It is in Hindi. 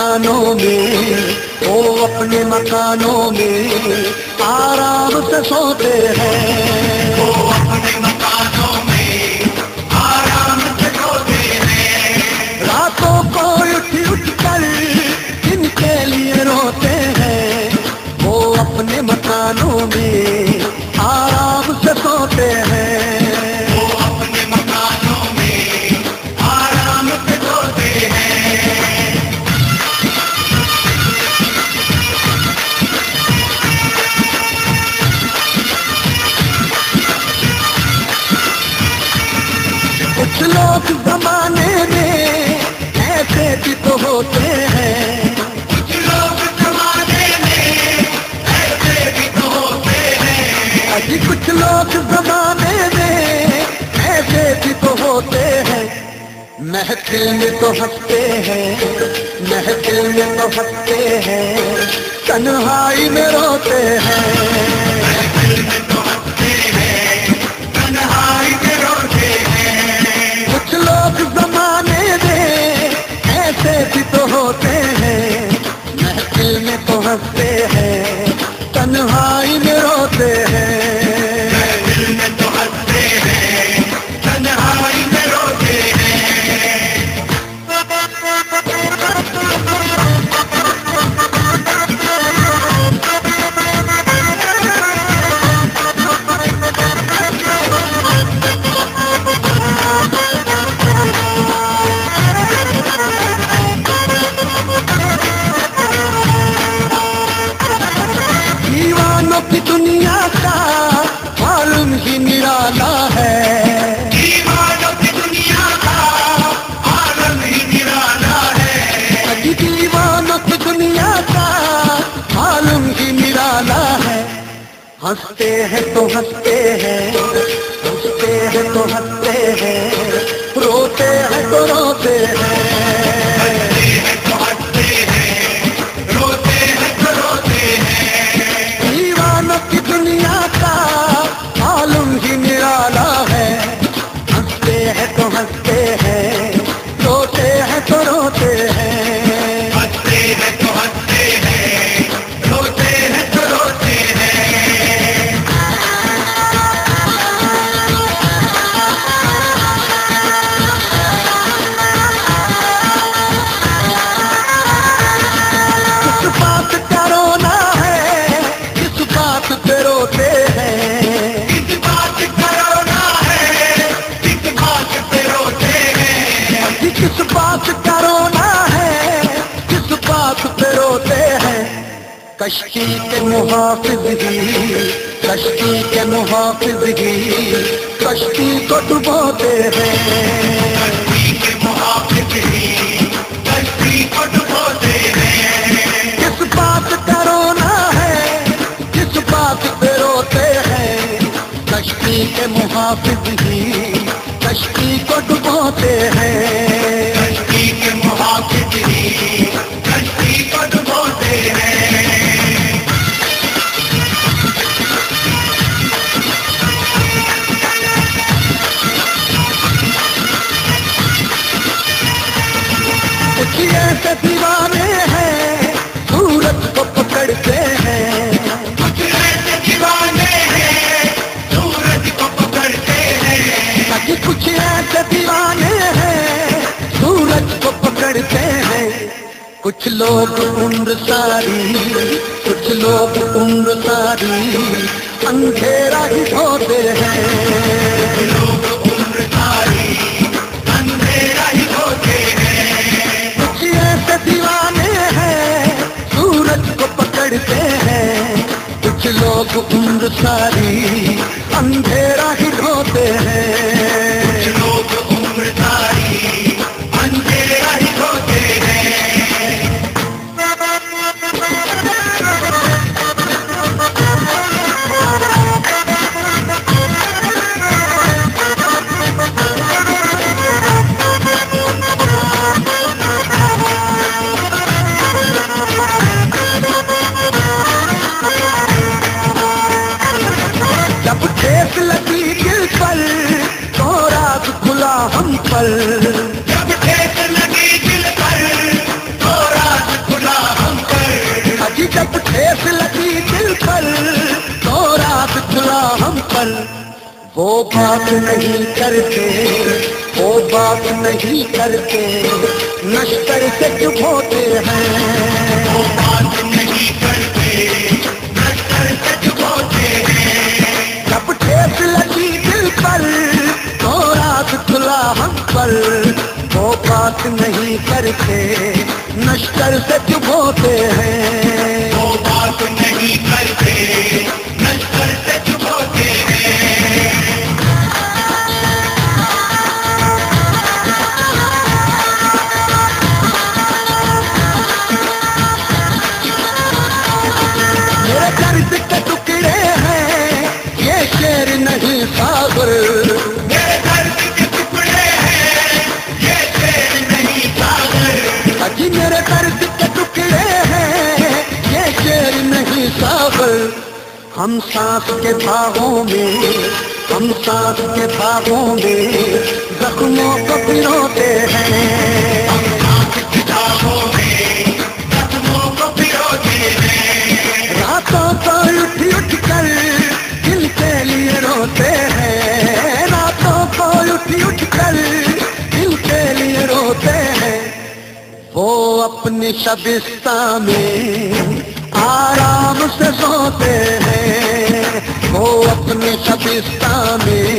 मकानों में, वो अपने मकानों में आराम से सोते हैं। वो अपने मकानों में आराम से सोते हैं। रातों को उठ उठ कर इनके लिए रोते हैं। वो अपने मकानों में आराम से सोते हैं। वो अपने मकानों में आराम से सोते हैं। कुछ लोग जमाने में ऐसे भी तो होते हैं। कुछ लोग जमाने में ऐसे भी तो होते हैं। अजी कुछ लोग जमाने में ऐसे भी तो होते हैं। महफिल में तो हंसते हैं, महफिल में तो हंसते हैं, तन्हाई में रोते हैं। महफिल में तो हंसते हैं, तन्हाई में रोते हैं। कुछ लोग जमाने में ऐसे भी तो होते हैं। महफिल में तो हंसते हैं, तन्हाई में रोते हैं। महफिल में तो हंसते हैं, तन्हाई में रोते हैं। दीवानों की दुनिया का मालूम ही निराला है। दीवानों की दुनिया का आलम ही निराला है। अजी दीवानों की दुनिया का मालूम ही निराला है। हंसते हैं तो हंसते हैं, हंसते हैं तो हंसते हैं, रोते हैं तो रोते हैं। हंसते हैं तो हंसते हैं, रोते हैं तो रोते हैं। दीवानों की दुनिया का मालूम ही निराला है। हंसते हैं तो हंसते हैं, रोते हैं तो रोते हैं। हंसते हैं तो हंसते हैं, रोते हैं तो रोते हैं। किस बात का रोना है, किस बात पे रोते हैं। किस बात का रोना है, किस बात पे रोते हैं। अजी किस बात का रोना है, किस बात पे रोते हैं। कश्ती के मुहाफिज ही, कश्ती के मुहाफिज ही कश्ती को डुबोते हैं। कश्ती के मुहाफिज ही कश्ती को डुबोते हैं। किस बात का रोना है, किस बात पे रोते हैं। कश्ती के मुहाफिज ही कश्ती को डुबोते हैं। कश्ती के मुहाफिज ही कश्ती को डुबोते हैं। कुछ ऐसे दीवाने हैं सूरज को पकड़ते हैं। कुछ ऐसे दीवाने हैं, सूरज को पकड़ते हैं। अजी कुछ ऐसे दीवाने हैं सूरज को पकड़ते हैं। कुछ लोग उम्र सारी, कुछ लोग उम्र सारी अंधेरा ही ढोते हैं। लोग उम्र सारी अंधेरा ही होते हैं। कुछ ऐसे दीवाने हैं सूरज को पकड़ते हैं। कुछ लोग उम्र सारी अंधेरा ही ढोते हैं। कुछ लोग उम्र सारी अंधेरा ही होते हैं। जब ठेस लगी दिल पर तो राज खुला हम पर। जब ठेस लगी दिल पर तो राज दिल पर तो रात खुला हम पर। वो बात नहीं करते, वो बात नहीं करते, नश्तर से चुप होते हैं। वो बात नहीं करते, नश्तर से चुप होते हैं। जब ठेस लगी दिल पर तो रात खुला हम पर। वो बात नहीं करते, नश्तर से चुप होते हैं। वो बात नहीं करते, नश्तर से चुप होते हैं। मेरे दर्द के टुकड़े हैं ये शेर नहीं सागर। मेरे दर्द के टुकड़े हैं ये शेर नहीं सागर। अजी मेरे दर्द के टुकड़े हैं ये शेर नहीं सागर। हम सांस के बागों में, हम सांस के बागों में जख्मों को पिरोते हैं। हम सांस की किताबों में जख्मों को पिरोते हैं। रातों को उठ उठ कर दिल के लिए रोते हैं। रातों को उठ उठ कर दिल के लिए रोते हैं। वो अपनी शबिस्तान में आराम से सोते हैं। वो अपनी शबिस्तान में